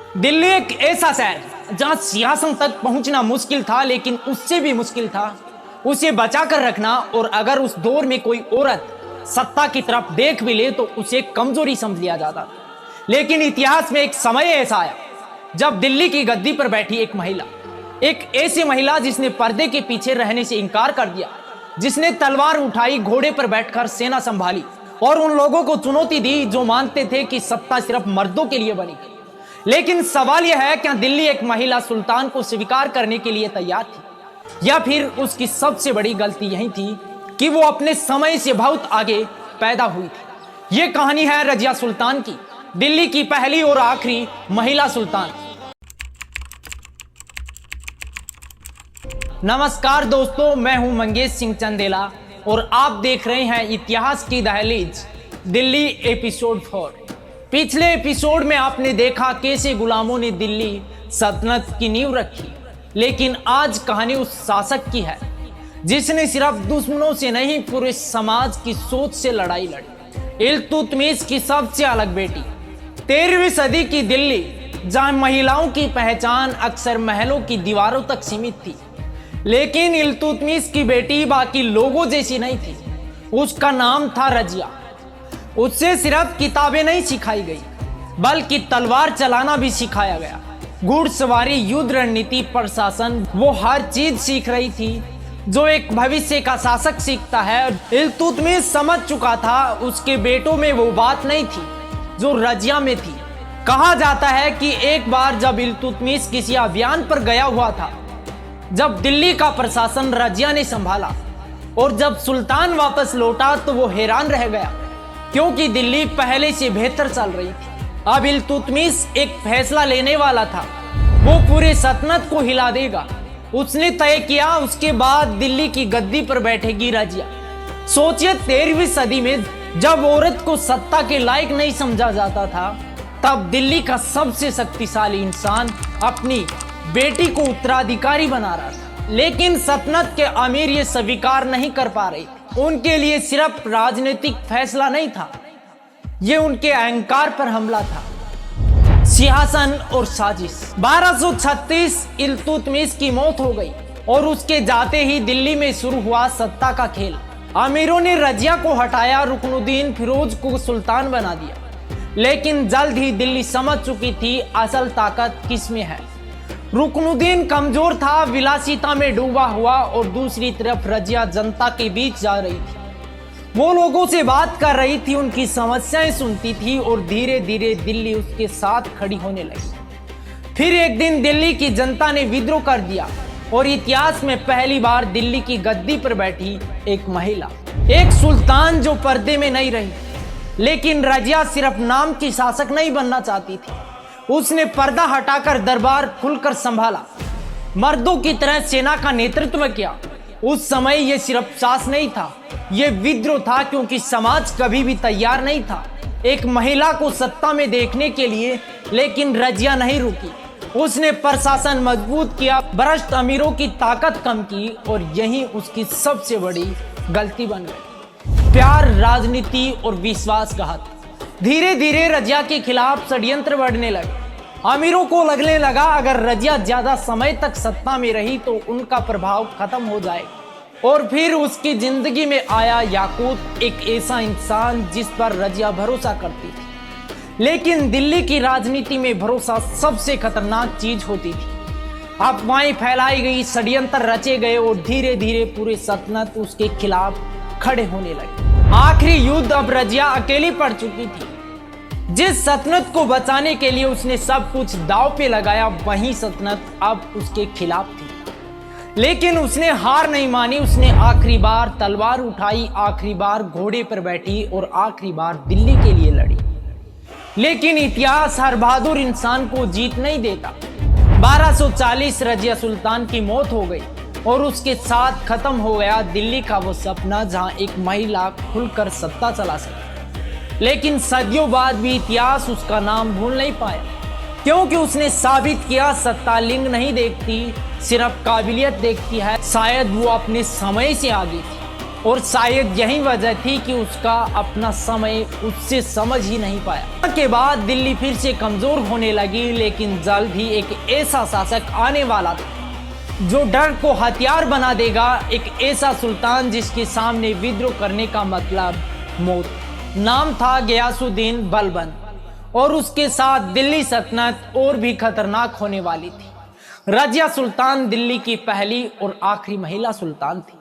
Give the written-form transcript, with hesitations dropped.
दिल्ली एक ऐसा शहर जहां सिंहासन तक पहुंचना मुश्किल था, लेकिन उससे भी मुश्किल था उसे बचाकर रखना। और अगर उस दौर में कोई औरत सत्ता की तरफ देख भी ले तो उसे कमजोरी समझ लिया जाता। लेकिन इतिहास में एक समय ऐसा आया जब दिल्ली की गद्दी पर बैठी एक महिला, एक ऐसी महिला जिसने पर्दे के पीछे रहने से इनकार कर दिया, जिसने तलवार उठाई, घोड़े पर बैठकर सेना संभाली और उन लोगों को चुनौती दी जो मानते थे कि सत्ता सिर्फ मर्दों के लिए बनी। लेकिन सवाल यह है, क्या दिल्ली एक महिला सुल्तान को स्वीकार करने के लिए तैयार थी, या फिर उसकी सबसे बड़ी गलती यही थी कि वो अपने समय से बहुत आगे पैदा हुई थी। ये कहानी है रजिया सुल्तान की, दिल्ली की पहली और आखिरी महिला सुल्तान। नमस्कार दोस्तों, मैं हूं मंगेश सिंह चंदेला और आप देख रहे हैं इतिहास की दहलीज दिल्ली एपिसोड 4। पिछले एपिसोड में आपने देखा कैसे गुलामों ने दिल्ली सल्तनत की नींव रखी, लेकिन आज कहानी उस शासक की है जिसने सिर्फ दुश्मनों से नहीं, पूरे समाज की सोच से लड़ाई लड़ी। इल्तुतमिश की सबसे अलग बेटी। 13वीं सदी की दिल्ली, जहां महिलाओं की पहचान अक्सर महलों की दीवारों तक सीमित थी, लेकिन इल्तुतमिश की बेटी बाकी लोगों जैसी नहीं थी। उसका नाम था रजिया। उससे सिर्फ किताबें नहीं सिखाई गई, बल्कि तलवार चलाना भी सिखाया गया। घुड़सवारी, युद्ध रणनीति, प्रशासन, वो हर चीज सीख रही थी जो एक भविष्य का शासक सीखता है। इल्तुतमिश समझ चुका था उसके बेटों में वो बात नहीं थी जो रजिया में थी। कहा जाता है कि एक बार जब इल्तुतमिश किसी अभियान पर गया हुआ था, जब दिल्ली का प्रशासन रजिया ने संभाला और जब सुल्तान वापस लौटा तो वो हैरान रह गया, क्योंकि दिल्ली पहले से बेहतर चल रही थी। अब इल्तुतमिश एक फैसला लेने वाला था, वो पूरे सल्तनत को हिला देगा। उसने तय किया उसके बाद दिल्ली की गद्दी पर बैठेगी रजिया। सोचिए, 13वीं सदी में जब औरत को सत्ता के लायक नहीं समझा जाता था, तब दिल्ली का सबसे शक्तिशाली इंसान अपनी बेटी को उत्तराधिकारी बना रहा था। लेकिन सल्तनत के अमीर ये स्वीकार नहीं कर पा रहे थे। उनके लिए सिर्फ राजनीतिक फैसला नहीं था, ये उनके अहंकार पर हमला था। सिंहासन और साजिश। 1236 इल्तुतमिश की मौत हो गई और उसके जाते ही दिल्ली में शुरू हुआ सत्ता का खेल। अमीरों ने रजिया को हटाया, रुकनुद्दीन फिरोज को सुल्तान बना दिया। लेकिन जल्द ही दिल्ली समझ चुकी थी असल ताकत किसमें है। रुकनुद्दीन कमजोर था, विलासिता में डूबा हुआ, और दूसरी तरफ रजिया जनता के बीच जा रही थी। वो लोगों से बात कर रही थी, उनकी समस्याएं सुनती थी और धीरे धीरे दिल्ली उसके साथ खड़ी होने लगी। फिर एक दिन दिल्ली की जनता ने विद्रोह कर दिया और इतिहास में पहली बार दिल्ली की गद्दी पर बैठी एक महिला, एक सुल्तान जो पर्दे में नहीं रही। लेकिन रजिया सिर्फ नाम की शासक नहीं बनना चाहती थी, उसने पर्दा हटाकर दरबार खुलकर संभाला, मर्दों की तरह सेना का नेतृत्व किया। उस समय यह सिर्फ साहस नहीं था, यह विद्रोह था, क्योंकि समाज कभी भी तैयार नहीं था एक महिला को सत्ता में देखने के लिए। लेकिन रजिया नहीं रुकी, उसने प्रशासन मजबूत किया, भ्रष्ट अमीरों की ताकत कम की, और यही उसकी सबसे बड़ी गलती बन गई। प्यार, राजनीति और विश्वासघात। धीरे धीरे रजिया के खिलाफ षड्यंत्र बढ़ने लगे। अमीरों को लगने लगा अगर रजिया ज्यादा समय तक सत्ता में रही तो उनका प्रभाव खत्म हो जाए। और फिर उसकी जिंदगी में आया याकूत, एक ऐसा इंसान जिस पर रजिया भरोसा करती थी। लेकिन दिल्ली की राजनीति में भरोसा सबसे खतरनाक चीज होती थी। अफवाहें फैलाई गई, षड्यंत्र रचे गए और धीरे धीरे पूरे सल्तनत उसके खिलाफ खड़े होने लगे। आखिरी युद्ध अब रजिया अकेली पड़ चुकी थी। जिस सल्तनत को बचाने के लिए उसने सब कुछ दांव पे लगाया, वही सल्तनत अब उसके खिलाफ थी। लेकिन उसने हार नहीं मानी। उसने आखिरी बार तलवार उठाई, आखिरी बार घोड़े पर बैठी और आखिरी बार दिल्ली के लिए लड़ी। लेकिन इतिहास हर बहादुर इंसान को जीत नहीं देता। 1240 रजिया सुल्तान की मौत हो गई और उसके साथ खत्म हो गया दिल्ली का वो सपना जहां एक महिला खुलकर सत्ता चला सके। लेकिन सदियों बाद भी इतिहास उसका नाम भूल नहीं पाया, क्योंकि उसने साबित किया सत्ता लिंग नहीं देखती, सिर्फ काबिलियत देखती है। शायद वो अपने समय से आगे थी, और शायद यही वजह थी कि उसका अपना समय उससे समझ ही नहीं पाया। के बाद दिल्ली फिर से कमजोर होने लगी, लेकिन जल्द ही एक ऐसा शासक आने वाला था जो डर को हथियार बना देगा, एक ऐसा सुल्तान जिसके सामने विद्रोह करने का मतलब मौत। नाम था गयासुद्दीन बलबन और उसके साथ दिल्ली सल्तनत और भी खतरनाक होने वाली थी। रजिया सुल्तान दिल्ली की पहली और आखिरी महिला सुल्तान थी।